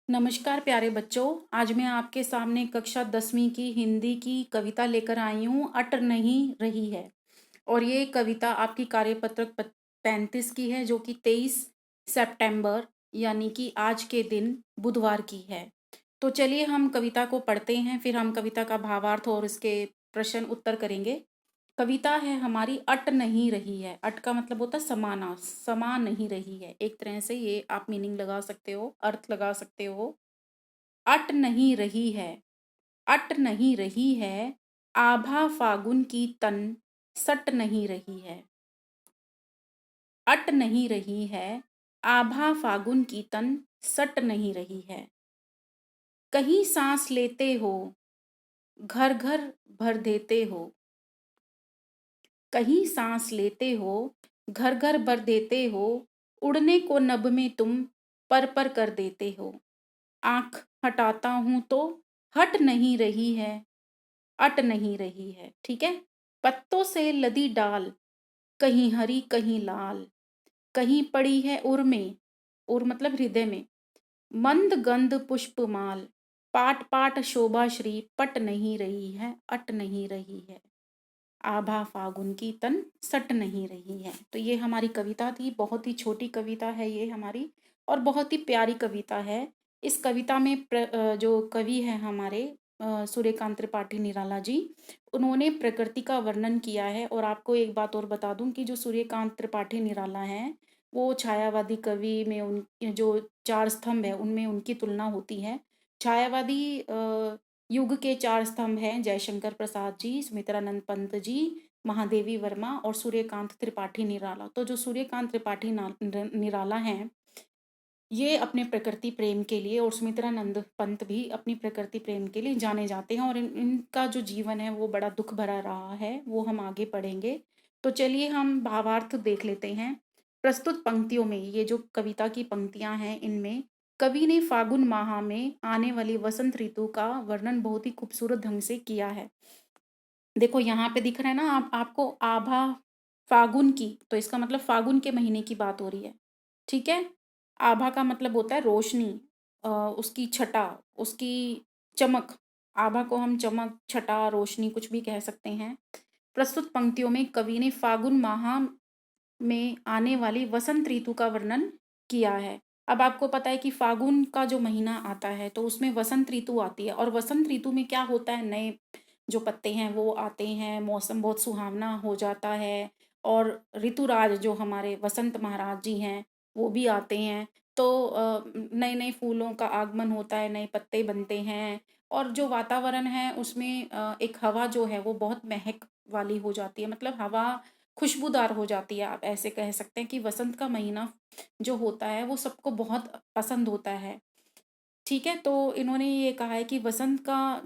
नमस्कार प्यारे बच्चों। आज मैं आपके सामने कक्षा 10वीं की हिंदी की कविता लेकर आई हूँ, अट नहीं रही है। और ये कविता आपकी कार्यपत्रक 35 की है, जो कि 23 सितंबर यानी कि आज के दिन बुधवार की है। तो चलिए हम कविता को पढ़ते हैं, फिर हम कविता का भावार्थ और इसके प्रश्न उत्तर करेंगे। कविता है हमारी अट नहीं रही है। अट का मतलब होता है समाना, समा नहीं रही है। एक तरह से ये आप मीनिंग लगा सकते हो, अर्थ लगा सकते हो। अट नहीं रही है, अट नहीं रही है, आभा फागुन की तन सट नहीं रही है। अट नहीं रही है, आभा फागुन की तन सट नहीं रही है। कहीं सांस लेते हो, घर घर भर देते हो। कहीं सांस लेते हो, घर घर भर देते हो। उड़ने को नभ में तुम पर कर देते हो। आंख हटाता हूं तो हट नहीं रही है, अट नहीं रही है। ठीक है। पत्तों से लदी डाल, कहीं हरी कहीं लाल। कहीं पड़ी है उर में, उर मतलब हृदय में। मंद गंध पुष्प माल, पाट पाट शोभा श्री पट नहीं रही है, अट नहीं रही है। आभा फागुन की तन सट नहीं रही है। तो ये हमारी कविता थी। बहुत ही छोटी कविता है ये हमारी, और बहुत ही प्यारी कविता है। इस कविता में जो कवि है हमारे सूर्यकांत त्रिपाठी निराला जी, उन्होंने प्रकृति का वर्णन किया है। और आपको एक बात और बता दूं कि जो सूर्यकांत त्रिपाठी निराला हैं, वो छायावादी कवि में उन जो चार स्तंभ है उनमें उनकी तुलना होती है। छायावादी युग के चार स्तंभ हैं जयशंकर प्रसाद जी, सुमित्रानंद पंत जी, महादेवी वर्मा और सूर्यकांत त्रिपाठी निराला। तो जो सूर्यकांत त्रिपाठी निराला हैं, ये अपने प्रकृति प्रेम के लिए, और सुमित्रानंद पंत भी अपनी प्रकृति प्रेम के लिए जाने जाते हैं। और इनका जो जीवन है वो बड़ा दुख भरा रहा है, वो हम आगे पढ़ेंगे। तो चलिए हम भावार्थ देख लेते हैं। प्रस्तुत पंक्तियों में, ये जो कविता की पंक्तियां हैं, इनमें कवि ने फागुन माह में आने वाली वसंत ऋतु का वर्णन बहुत ही खूबसूरत ढंग से किया है। देखो यहाँ पे दिख रहा है ना, आपको आभा फागुन की, तो इसका मतलब फागुन के महीने की बात हो रही है। ठीक है। आभा का मतलब होता है रोशनी, उसकी छटा, उसकी चमक। आभा को हम चमक, छटा, रोशनी कुछ भी कह सकते हैं। प्रस्तुत पंक्तियों में कवि ने फागुन माह में आने वाली वसंत ऋतु का वर्णन किया है। अब आपको पता है कि फागुन का जो महीना आता है तो उसमें वसंत ऋतु आती है, और वसंत ऋतु में क्या होता है, नए जो पत्ते हैं वो आते हैं, मौसम बहुत सुहावना हो जाता है। और ऋतुराज जो हमारे वसंत महाराज जी हैं वो भी आते हैं। तो नए नए फूलों का आगमन होता है, नए पत्ते बनते हैं। और जो वातावरण है उसमें एक हवा जो है वो बहुत महक वाली हो जाती है, मतलब हवा खुशबूदार हो जाती है। आप ऐसे कह सकते हैं कि वसंत का महीना जो होता है वो सबको बहुत पसंद होता है। ठीक है। तो इन्होंने ये कहा है कि वसंत का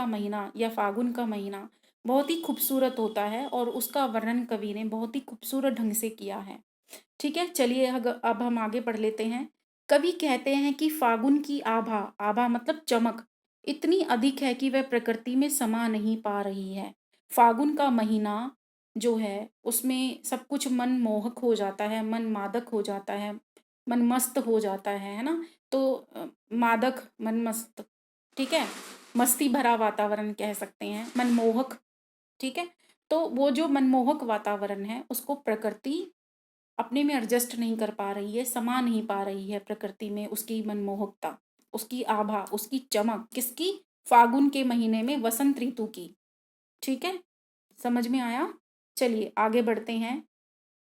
महीना या फागुन का महीना बहुत ही खूबसूरत होता है, और उसका वर्णन कवि ने बहुत ही खूबसूरत ढंग से किया है। ठीक है। चलिए अब हम आगे पढ़ लेते हैं। कवि कहते हैं कि फागुन की आभा, आभा मतलब चमक, इतनी अधिक है कि वह प्रकृति में समा नहीं पा रही है। फागुन का महीना जो है उसमें सब कुछ मनमोहक हो जाता है, मन मादक हो जाता है, मन मस्त हो जाता है ना। तो मादक, मन मस्त, ठीक है, मस्ती भरा वातावरण कह सकते हैं, मनमोहक। ठीक है। तो वो जो मनमोहक वातावरण है उसको प्रकृति अपने में एडजस्ट नहीं कर पा रही है, समा नहीं पा रही है प्रकृति में उसकी मनमोहकता, उसकी आभा, उसकी चमक। किसकी? फागुन के महीने में वसंत ऋतु की। ठीक है। समझ में आया? चलिए आगे बढ़ते हैं।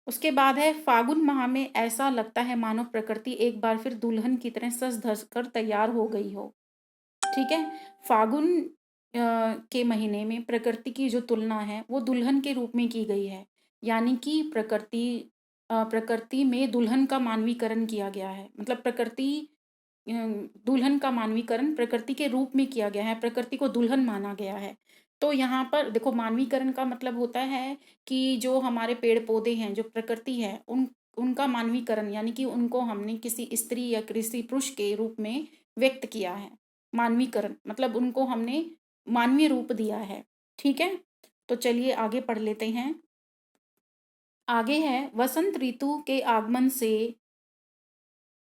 उसके बाद है, फागुन माह में ऐसा लगता है मानो प्रकृति एक बार फिर दुल्हन की तरह सज धज कर तैयार हो गई हो। ठीक है। फागुन के महीने में प्रकृति की जो तुलना है वो दुल्हन के रूप में की गई है। यानी कि प्रकृति में दुल्हन का मानवीकरण किया गया है। मतलब दुल्हन का मानवीकरण प्रकृति के रूप में किया गया है, प्रकृति को दुल्हन माना गया है। तो यहाँ पर देखो, मानवीकरण का मतलब होता है कि जो हमारे पेड़ पौधे हैं, जो प्रकृति है, उनका मानवीकरण, यानी कि उनको हमने किसी स्त्री या किसी पुरुष के रूप में व्यक्त किया है। मानवीकरण मतलब उनको हमने मानवीय रूप दिया है। ठीक है। तो चलिए आगे पढ़ लेते हैं। आगे है, वसंत ऋतु के आगमन से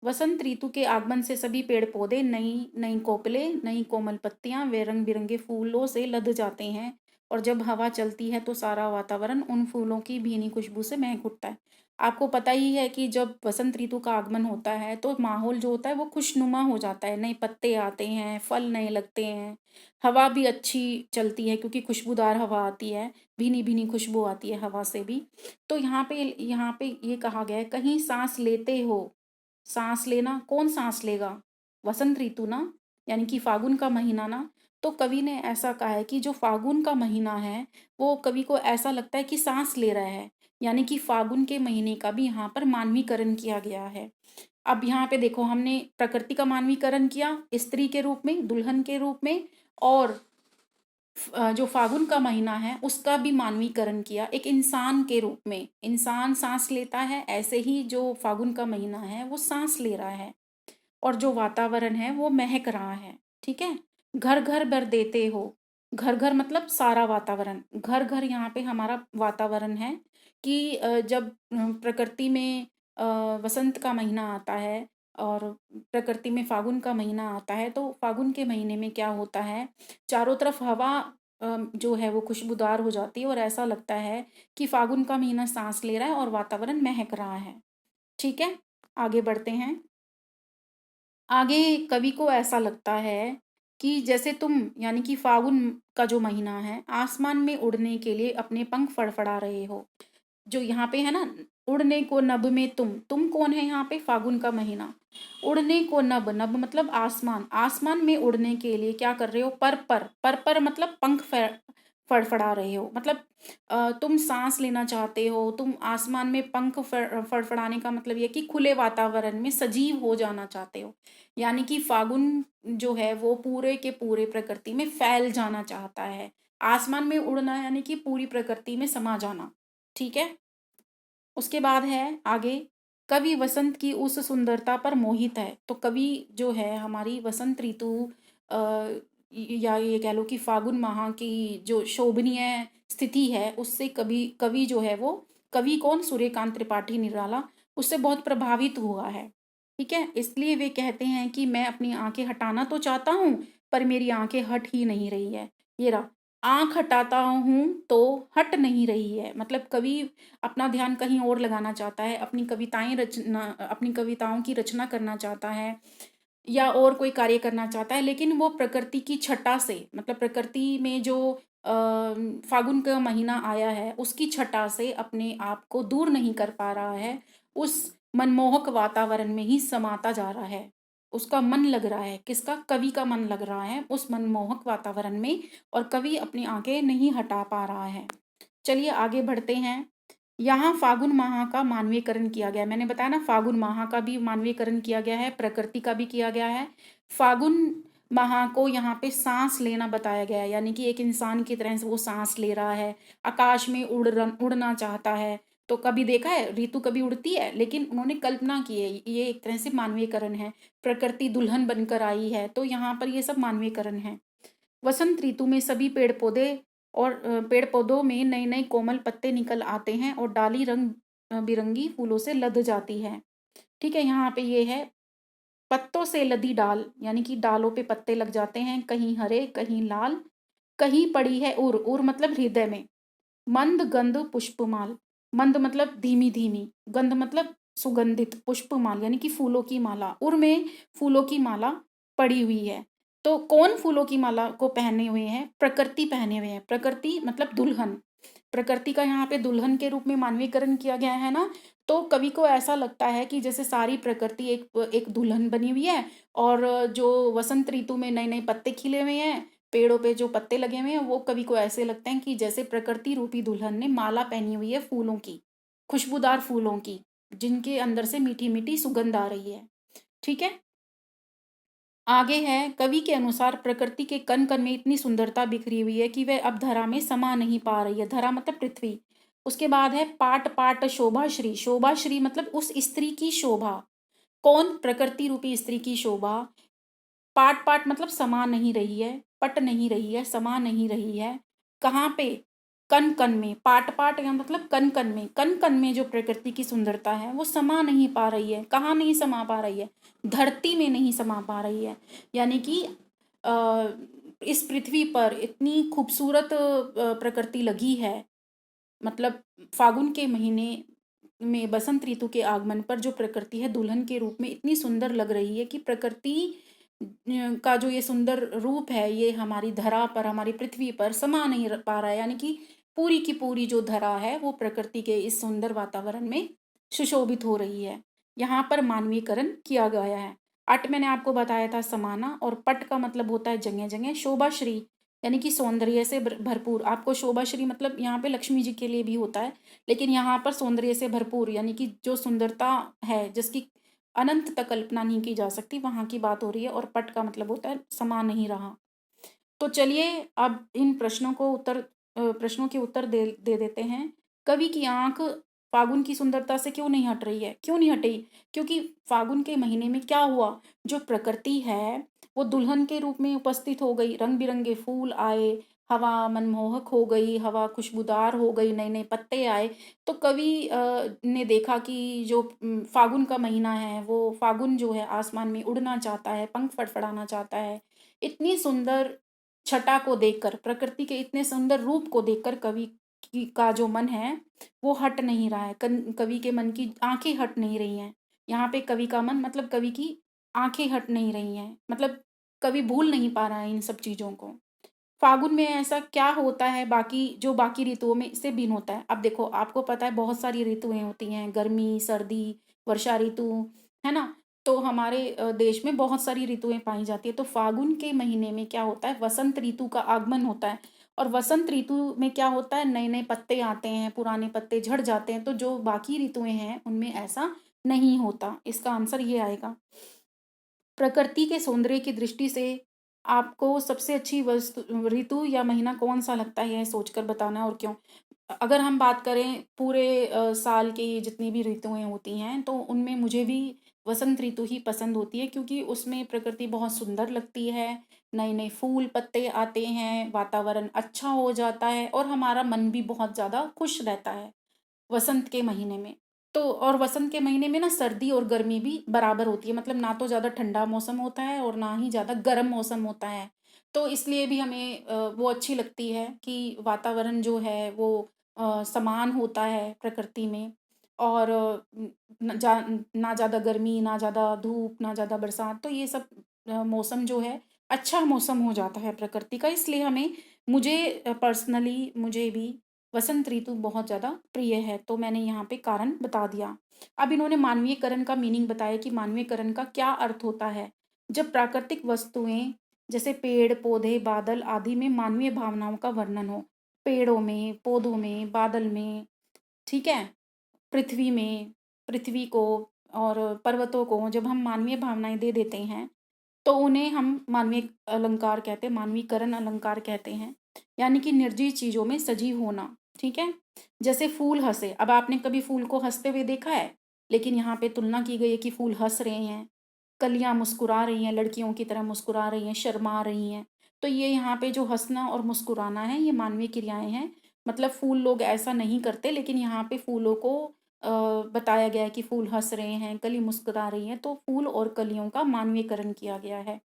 वसंत ऋतु के आगमन से सभी पेड़ पौधे नई नई कोपलें, नई कोमल पत्तियां वे रंग बिरंगे फूलों से लद जाते हैं और जब हवा चलती है तो सारा वातावरण उन फूलों की भीनी खुशबू से महक उठता है। आपको पता ही है कि जब वसंत ऋतु का आगमन होता है तो माहौल जो होता है वो खुशनुमा हो जाता है, नए पत्ते आते हैं, फल नए लगते हैं, हवा भी अच्छी चलती है क्योंकि खुशबूदार हवा आती है, भीनी भीनी खुशबू आती है हवा से भी। तो यहाँ पे ये कहा गया है, कहीं सांस लेते हो। सांस लेना, कौन सांस लेगा? वसंत ऋतु ना, यानी कि फागुन का महीना ना। तो कवि ने ऐसा कहा है कि जो फागुन का महीना है वो कवि को ऐसा लगता है कि सांस ले रहा है, यानी कि फागुन के महीने का भी यहाँ पर मानवीकरण किया गया है। अब यहाँ पे देखो, हमने प्रकृति का मानवीकरण किया स्त्री के रूप में, दुल्हन के रूप में, और जो फागुन का महीना है उसका भी मानवीकरण किया एक इंसान के रूप में। इंसान सांस लेता है, ऐसे ही जो फागुन का महीना है वो सांस ले रहा है और जो वातावरण है वो महक रहा है। ठीक है। घर घर भर देते हो। घर घर मतलब सारा वातावरण। घर घर यहाँ पे हमारा वातावरण है कि जब प्रकृति में वसंत का महीना आता है और प्रकृति में फागुन का महीना आता है, तो फागुन के महीने में क्या होता है, चारों तरफ हवा जो है वो खुशबूदार हो जाती है और ऐसा लगता है कि फागुन का महीना सांस ले रहा है और वातावरण महक रहा है। ठीक है, आगे बढ़ते हैं। आगे कवि को ऐसा लगता है कि जैसे तुम, यानी कि फागुन का जो महीना है, आसमान में उड़ने के लिए अपने पंख फड़फड़ा रहे हो। जो यहाँ पे है ना, उड़ने को नभ में तुम कौन है यहाँ पे? फागुन का महीना। उड़ने को नभ, नभ मतलब आसमान, आसमान में उड़ने के लिए क्या कर रहे हो? पर मतलब पंख फड़फड़ा रहे हो, मतलब तुम सांस लेना चाहते हो, तुम आसमान में पंख फड़फड़ाने का मतलब ये कि खुले वातावरण में सजीव हो जाना चाहते हो। यानी कि फागुन जो है वो पूरे के पूरे प्रकृति में फैल जाना चाहता है। आसमान में उड़ना यानी कि पूरी प्रकृति में समा जाना। ठीक है। उसके बाद है आगे, कवि वसंत की उस सुंदरता पर मोहित है। तो कवि जो है हमारी वसंत ऋतु या ये कह लो कि फागुन माह की जो शोभनीय स्थिति है उससे कवि कवि जो है वो, कवि कौन? सूर्यकांत त्रिपाठी निराला, उससे बहुत प्रभावित हुआ है। ठीक है, इसलिए वे कहते हैं कि मैं अपनी आंखें हटाना तो चाहता हूँ पर मेरी आंखें हट ही नहीं रही है। ये रहा, आंख हटाता हूँ तो हट नहीं रही है, मतलब कवि अपना ध्यान कहीं और लगाना चाहता है, अपनी कविताओं की रचना करना चाहता है या और कोई कार्य करना चाहता है, लेकिन वो प्रकृति की छटा से, मतलब प्रकृति में जो फागुन का महीना आया है उसकी छटा से अपने आप को दूर नहीं कर पा रहा है, उस मनमोहक वातावरण में ही समाता जा रहा है। उसका मन लग रहा है, किसका? कवि का मन लग रहा है उस मनमोहक वातावरण में, और कवि अपनी आंखें नहीं हटा पा रहा है। चलिए आगे बढ़ते हैं। यहाँ फागुन माह का मानवीकरण किया गया। मैंने बताया ना, फागुन माह का भी मानवीकरण किया गया है, प्रकृति का भी किया गया है। फागुन माह को यहाँ पे सांस लेना बताया गया है, यानी कि एक इंसान की तरह से वो सांस ले रहा है, आकाश में उड़ना चाहता है। तो कभी देखा है ऋतु कभी उड़ती है, लेकिन उन्होंने कल्पना की है, ये एक तरह से मानवीकरण है। प्रकृति दुल्हन बनकर आई है, तो यहाँ पर ये सब मानवीकरण है। वसंत ऋतु में सभी पेड़ पौधे और पेड़ पौधों में नए नए कोमल पत्ते निकल आते हैं और डाली रंग बिरंगी फूलों से लद जाती है। ठीक है, यहाँ पे ये है, पत्तों से लदी डाल, यानी कि डालों पे पत्ते लग जाते हैं, कहीं हरे कहीं लाल, कहीं पड़ी है उर, उर मतलब हृदय में, मंद गंध पुष्पमाल, मंद मतलब धीमी धीमी, गंध मतलब सुगंधित, पुष्पमाल यानी कि फूलों की माला, उर में फूलों की माला पड़ी हुई है। तो कौन फूलों की माला को पहने हुए हैं? प्रकृति पहने हुए हैं। प्रकृति मतलब दुल्हन, प्रकृति का यहाँ पे दुल्हन के रूप में मानवीकरण किया गया है ना। तो कवि को ऐसा लगता है कि जैसे सारी प्रकृति एक एक दुल्हन बनी हुई है, और जो वसंत ऋतु में नए नए पत्ते खिले हुए हैं, पेड़ों पे जो पत्ते लगे हुए हैं, वो कवि को ऐसे लगते हैं कि जैसे प्रकृति रूपी दुल्हन ने माला पहनी हुई है फूलों की, खुशबूदार फूलों की, जिनके अंदर से मीठी मीठी सुगंध आ रही है। ठीक है, आगे है, कवि के अनुसार प्रकृति के कण कण में इतनी सुंदरता बिखरी हुई है कि वह अब धरा में समा नहीं पा रही है। धरा मतलब पृथ्वी। उसके बाद है, पाट पाट शोभा श्री, शोभा श्री मतलब उस स्त्री की शोभा। कौन? प्रकृति रूपी स्त्री की शोभा। पाट पाट मतलब समा नहीं रही है, पट नहीं रही है, समा नहीं रही है। कहाँ पे? कण कण में, पाट पाट या मतलब कण कण में जो प्रकृति की सुंदरता है वो समा नहीं पा रही है। कहाँ नहीं समा पा रही है? धरती में नहीं समा पा रही है। यानी कि इस पृथ्वी पर इतनी खूबसूरत प्रकृति लगी है, मतलब फागुन के महीने में बसंत ऋतु के आगमन पर जो प्रकृति है दुल्हन के रूप में इतनी सुंदर लग रही है कि प्रकृति का जो ये सुंदर रूप है ये हमारी धरा पर, हमारी पृथ्वी पर समा नहीं पा रहा है। यानी कि पूरी की पूरी जो धरा है वो प्रकृति के इस सुंदर वातावरण में सुशोभित हो रही है। यहाँ पर मानवीकरण किया गया है। अट मैंने आपको बताया था समाना, और पट का मतलब होता है जगह जगह। शोभाश्री यानी कि सौंदर्य से भरपूर। आपको शोभाश्री मतलब यहाँ पे लक्ष्मी जी के लिए भी होता है, लेकिन यहाँ पर सौंदर्य से भरपूर यानी कि जो सुंदरता है जिसकी अनंत तक कल्पना नहीं की जा सकती, वहां की बात हो रही है। और पट का मतलब होता है समा नहीं रहा। तो चलिए अब इन प्रश्नों के उत्तर दे देते हैं। कवि की आंख फागुन की सुंदरता से क्यों नहीं हट रही है? क्यों नहीं हटी? क्योंकि फागुन के महीने में क्या हुआ, जो प्रकृति है वो दुल्हन के रूप में उपस्थित हो गई। रंग बिरंगे फूल आए, हवा मनमोहक हो गई, हवा खुशबूदार हो गई, नए नए पत्ते आए। तो कवि ने देखा कि जो फागुन का महीना है वो फागुन जो है आसमान में उड़ना चाहता है, पंख फड़फड़ाना चाहता है। इतनी सुंदर छटा को देखकर, प्रकृति के इतने सुंदर रूप को देखकर कवि की का जो मन है वो हट नहीं रहा है। कवि के मन की आंखें हट नहीं रही हैं। यहाँ पे कवि का मन मतलब कवि की आंखें हट नहीं रही हैं, मतलब कवि भूल नहीं पा रहा है इन सब चीजों को। फागुन में ऐसा क्या होता है बाकी जो बाकी ऋतुओं में इससे भिन्न होता है? अब देखो, आपको पता है बहुत सारी ऋतुएं होती हैं, गर्मी, सर्दी, वर्षा ऋतु, है ना। तो हमारे देश में बहुत सारी ऋतुएं पाई जाती है। तो फागुन के महीने में क्या होता है, वसंत ऋतु का आगमन होता है। और वसंत ऋतु में क्या होता है, नए नए पत्ते आते हैं, पुराने पत्ते झड़ जाते हैं। तो जो बाकी ऋतुएं हैं उनमें ऐसा नहीं होता। इसका आंसर ये आएगा। प्रकृति के सौंदर्य की दृष्टि से आपको सबसे अच्छी वस्तु ऋतु या महीना कौन सा लगता है, यह सोचकर बताना है और क्यों। अगर हम बात करें पूरे साल की जितनी भी ऋतुएं होती हैं तो उनमें मुझे भी वसंत ऋतु ही पसंद होती है, क्योंकि उसमें प्रकृति बहुत सुंदर लगती है, नए नए फूल पत्ते आते हैं, वातावरण अच्छा हो जाता है और हमारा मन भी बहुत ज़्यादा खुश रहता है वसंत के महीने में। तो और वसंत के महीने में ना सर्दी और गर्मी भी बराबर होती है, मतलब ना तो ज़्यादा ठंडा मौसम होता है और ना ही ज़्यादा गर्म मौसम होता है। तो इसलिए भी हमें वो अच्छी लगती है कि वातावरण जो है वो समान होता है प्रकृति में। और ना ज़्यादा गर्मी, ना ज़्यादा धूप, ना ज़्यादा बरसात। तो ये सब मौसम जो है अच्छा मौसम हो जाता है प्रकृति का। इसलिए मुझे पर्सनली मुझे भी वसंत ऋतु बहुत ज़्यादा प्रिय है। तो मैंने यहाँ पे कारण बता दिया। अब इन्होंने मानवीयकरण का मीनिंग बताया कि मानवीयकरण का क्या अर्थ होता है। जब प्राकृतिक वस्तुएं जैसे पेड़ पौधे बादल आदि में मानवीय भावनाओं का वर्णन हो, पेड़ों में, पौधों में, बादल में, ठीक है, पृथ्वी में, पृथ्वी को और पर्वतों को जब हम मानवीय भावनाएं दे देते हैं तो उन्हें हम मानवीय अलंकार कहते हैं, मानवीकरण अलंकार कहते हैं। यानी कि निर्जीव चीजों में सजीव होना। ठीक है, जैसे फूल हंसे। अब आपने कभी फूल को हंसते हुए देखा है? लेकिन यहाँ पे तुलना की गई है कि फूल हंस रहे हैं, कलियां मुस्कुरा रही हैं, लड़कियों की तरह मुस्कुरा रही हैं, शर्मा रही हैं। तो ये यहाँ पे जो हंसना और मुस्कुराना है ये मानवीय क्रियाएं हैं। मतलब फूल लोग ऐसा नहीं करते, लेकिन यहाँ पे फूलों को बताया गया है कि फूल हंस रहे हैं, कली मुस्कुरा रही हैं। तो फूल और कलियों का मानवीयकरण किया गया है।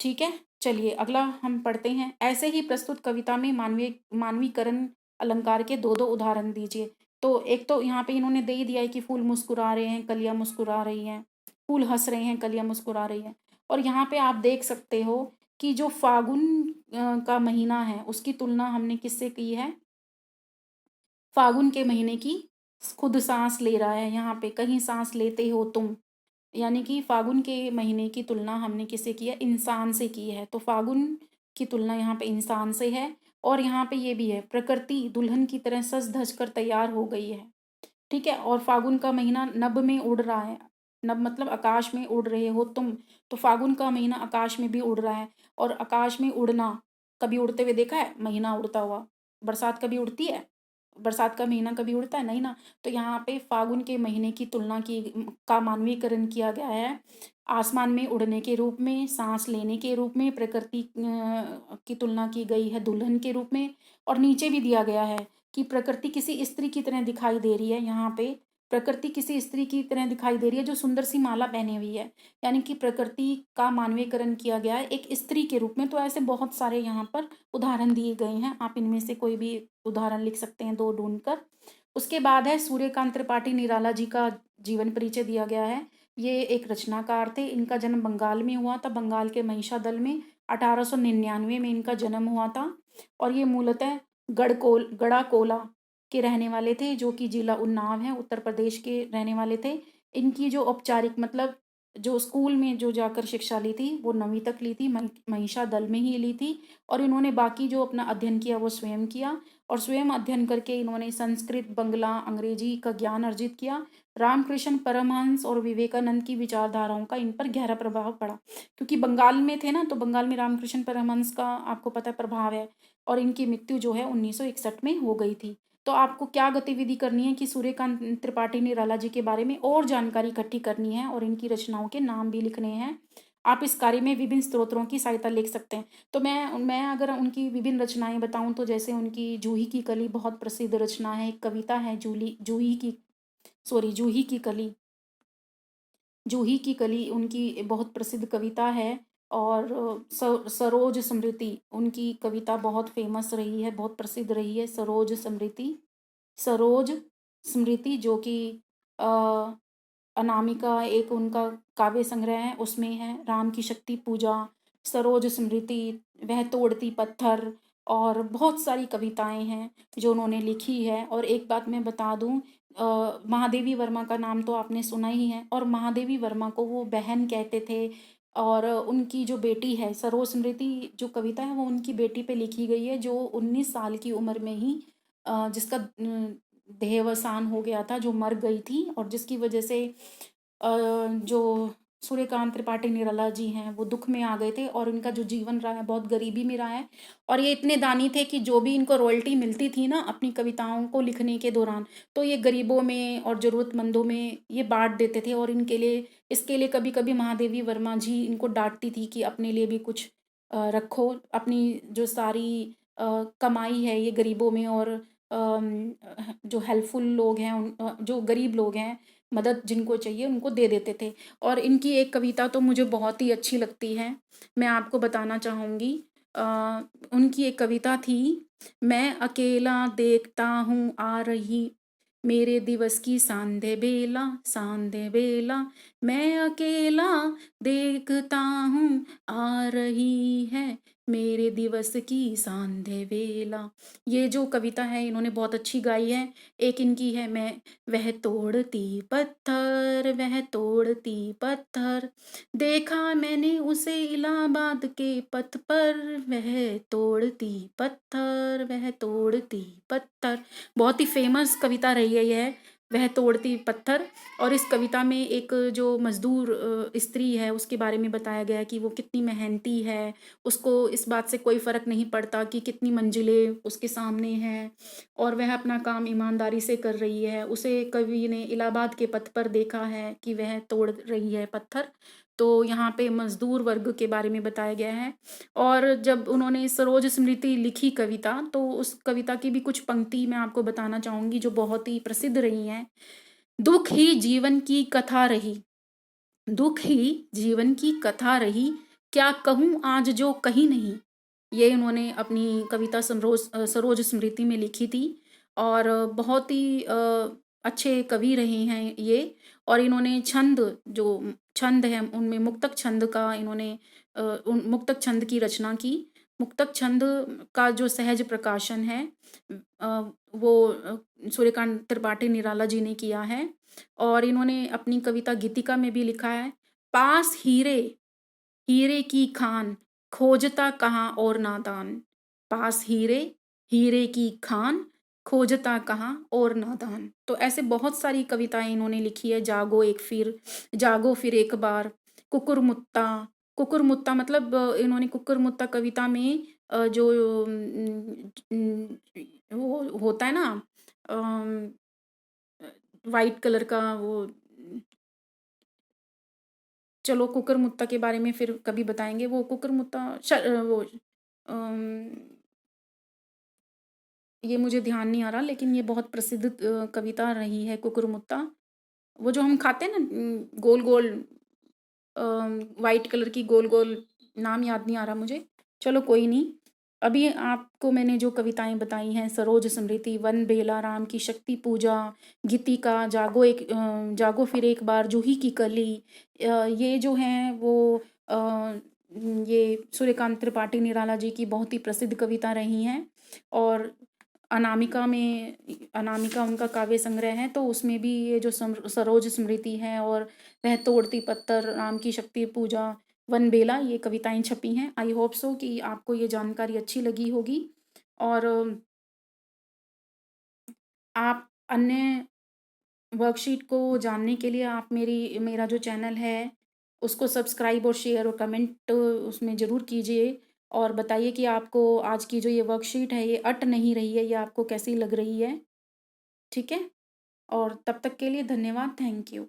ठीक है, चलिए अगला हम पढ़ते हैं। ऐसे ही प्रस्तुत कविता में मानवीकरण अलंकार के दो दो उदाहरण दीजिए। तो एक तो यहाँ पे इन्होंने दे ही दिया है कि फूल मुस्कुरा रहे हैं, कलियां मुस्कुरा रही हैं, फूल हंस रहे हैं, कलियां मुस्कुरा रही हैं। और यहाँ पे आप देख सकते हो कि जो फागुन का महीना है उसकी तुलना हमने किससे की है? फागुन के महीने की। खुद सांस ले रहा है, यहाँ पे कहीं सांस लेते हो तुम। यानी कि फागुन के महीने की तुलना हमने किससे की है? इंसान से की है। तो फागुन की तुलना यहाँ पे इंसान से है। और यहाँ पे ये भी है, प्रकृति दुल्हन की तरह सज धज कर तैयार हो गई है। ठीक है, और फागुन का महीना नभ में उड़ रहा है। नभ मतलब आकाश में उड़ रहे हो तुम। तो फागुन का महीना आकाश में भी उड़ रहा है। और आकाश में उड़ना, कभी उड़ते हुए देखा है महीना उड़ता हुआ? बरसात कभी उड़ती है? बरसात का महीना कभी उड़ता है नहीं ना, तो यहाँ पे फागुन के महीने की तुलना की का मानवीकरण किया गया है। आसमान में उड़ने के रूप में, सांस लेने के रूप में, प्रकृति की तुलना की गई है दुल्हन के रूप में, और नीचे भी दिया गया है कि प्रकृति किसी स्त्री की तरह दिखाई दे रही है। यहाँ पे प्रकृति किसी स्त्री की तरह दिखाई दे रही है जो सुंदर सी माला पहनी हुई है, यानी कि प्रकृति का मानवीकरण किया गया है एक स्त्री के रूप में। तो ऐसे बहुत सारे यहाँ पर उदाहरण दिए गए हैं, आप इनमें से कोई भी उदाहरण लिख सकते हैं दो ढूंढकर। उसके बाद है सूर्यकांत त्रिपाठी निराला जी का जीवन परिचय दिया गया है। ये एक रचनाकार थे, इनका जन्म बंगाल में हुआ था, बंगाल के महिषादल में 1899 में इनका जन्म हुआ था। और ये मूलतः गढ़ाकोला के रहने वाले थे, जो कि जिला उन्नाव है, उत्तर प्रदेश के रहने वाले थे। इनकी जो औपचारिक मतलब जो स्कूल में जो जाकर शिक्षा ली थी वो 9वीं तक ली थी, महिषादल में ही ली थी। और इन्होंने बाकी जो अपना अध्ययन किया वो स्वयं किया, और स्वयं अध्ययन करके इन्होंने संस्कृत, बंगला, अंग्रेजी का ज्ञान अर्जित किया। रामकृष्ण परमहंस और विवेकानंद की विचारधाराओं का इन पर गहरा प्रभाव पड़ा, क्योंकि बंगाल में थे ना, तो बंगाल में रामकृष्ण परमहंस का आपको पता है प्रभाव है। और इनकी मृत्यु जो है 1961 में हो गई थी। तो आपको क्या गतिविधि करनी है कि सूर्यकांत त्रिपाठी निराला जी के बारे में और जानकारी इकट्ठी करनी है और इनकी रचनाओं के नाम भी लिखने हैं। आप इस कार्य में विभिन्न स्रोतों की सहायता ले सकते हैं। तो मैं अगर उनकी विभिन्न रचनाएं बताऊं तो जैसे उनकी जूही की कली बहुत प्रसिद्ध रचना है, एक कविता है जूही की कली। जूही की कली उनकी बहुत प्रसिद्ध कविता है। और सरोज स्मृति उनकी कविता बहुत फेमस रही है, बहुत प्रसिद्ध रही है। सरोज स्मृति जो कि अनामिका एक उनका काव्य संग्रह है, उसमें है। राम की शक्ति पूजा, सरोज स्मृति, वह तोड़ती पत्थर, और बहुत सारी कविताएं हैं जो उन्होंने लिखी है। और एक बात मैं बता दूं, महादेवी वर्मा का नाम तो आपने सुना ही है, और महादेवी वर्मा को वो बहन कहते थे। और उनकी जो बेटी है, सरोज स्मृति जो कविता है वो उनकी बेटी पे लिखी गई है, जो 19 साल की उम्र में ही जिसका देहावसान हो गया था, जो मर गई थी, और जिसकी वजह से जो सूर्यकांत त्रिपाठी निराला जी हैं वो दुख में आ गए थे, और इनका जो जीवन रहा है बहुत गरीबी में रहा है। और ये इतने दानी थे कि जो भी इनको रॉयल्टी मिलती थी ना अपनी कविताओं को लिखने के दौरान, तो ये गरीबों में और ज़रूरतमंदों में ये बांट देते थे। और इसके लिए कभी कभी महादेवी वर्मा जी इनको डांटती थी कि अपने लिए भी कुछ रखो, अपनी जो सारी कमाई है ये गरीबों में, और जो हेल्पफुल लोग हैं जो गरीब लोग हैं, मदद जिनको चाहिए उनको दे देते थे। और इनकी एक कविता तो मुझे बहुत ही अच्छी लगती है, मैं आपको बताना चाहूँगी। उनकी एक कविता थी, मैं अकेला देखता हूँ आ रही मेरे दिवस की सांधे बेला, मैं अकेला देखता हूँ आ रही है मेरे दिवस की सांधे बेला। ये जो कविता है इन्होंने बहुत अच्छी गाई है। एक इनकी है, मैं वह तोड़ती पत्थर, देखा मैंने उसे इलाहाबाद के पथ पर, वह तोड़ती पत्थर। बहुत ही फेमस कविता रही है यह, वह तोड़ती पत्थर। और इस कविता में एक जो मजदूर स्त्री है उसके बारे में बताया गया है कि वो कितनी मेहनती है, उसको इस बात से कोई फर्क नहीं पड़ता कि कितनी मंजिलें उसके सामने हैं, और वह अपना काम ईमानदारी से कर रही है। उसे कवि ने इलाहाबाद के पथ पर देखा है कि वह तोड़ रही है पत्थर। तो यहाँ पे मजदूर वर्ग के बारे में बताया गया है। और जब उन्होंने सरोज स्मृति लिखी कविता, तो उस कविता की भी कुछ पंक्ति मैं आपको बताना चाहूंगी जो बहुत ही प्रसिद्ध रही हैं। दुख ही जीवन की कथा रही, दुख ही जीवन की कथा रही, क्या कहूँ आज जो कहीं नहीं। ये उन्होंने अपनी कविता सरोज स्मृति में लिखी थी। और बहुत ही अच्छे कवि रहे हैं ये। और इन्होंने छंद है उनमें मुक्तक छंद का इन्होंने मुक्तक छंद की रचना की। मुक्तक छंद का जो सहज प्रकाशन है वो सूर्यकांत त्रिपाठी निराला जी ने किया है। और इन्होंने अपनी कविता गीतिका में भी लिखा है, पास हीरे हीरे की खान, खोजता कहाँ और नादान। पास हीरे की खान, खोजता कहाँ और नादान। तो ऐसे बहुत सारी कविताएं इन्होंने लिखी है। जागो फिर एक बार, कुकुरमुत्ता। कुकुरमुत्ता मतलब इन्होंने कुकुरमुत्ता कविता में जो वो होता है ना, वाइट कलर का वो, चलो कुकर मुत्ता के बारे में फिर कभी बताएंगे। वो कुकर मुत्ता वो ये मुझे ध्यान नहीं आ रहा, लेकिन ये बहुत प्रसिद्ध कविता रही है कुकर मुत्ता। वो जो हम खाते हैं ना, गोल गोल वाइट कलर की गोल गोल, नाम याद नहीं आ रहा मुझे। चलो कोई नहीं। अभी आपको मैंने जो कविताएं बताई हैं, सरोज स्मृति, वन बेला, राम की शक्ति पूजा, गीतिका, जागो फिर एक बार, जूही की कली, ये जो हैं वो ये सूर्यकांत त्रिपाठी निराला जी की बहुत ही प्रसिद्ध कविता रही हैं। और अनामिका उनका काव्य संग्रह है, तो उसमें भी ये जो सरोज स्मृति है और वह तोड़ती पत्थर, राम की शक्ति पूजा, वन बेला, ये कविताएं छपी हैं। आई होप सो कि आपको ये जानकारी अच्छी लगी होगी। और आप अन्य वर्कशीट को जानने के लिए आप मेरा जो चैनल है उसको सब्सक्राइब और शेयर और कमेंट उसमें ज़रूर कीजिए, और बताइए कि आपको आज की जो ये वर्कशीट है ये अट नहीं रही है, ये आपको कैसी लग रही है। ठीक है, और तब तक के लिए धन्यवाद। Thank you.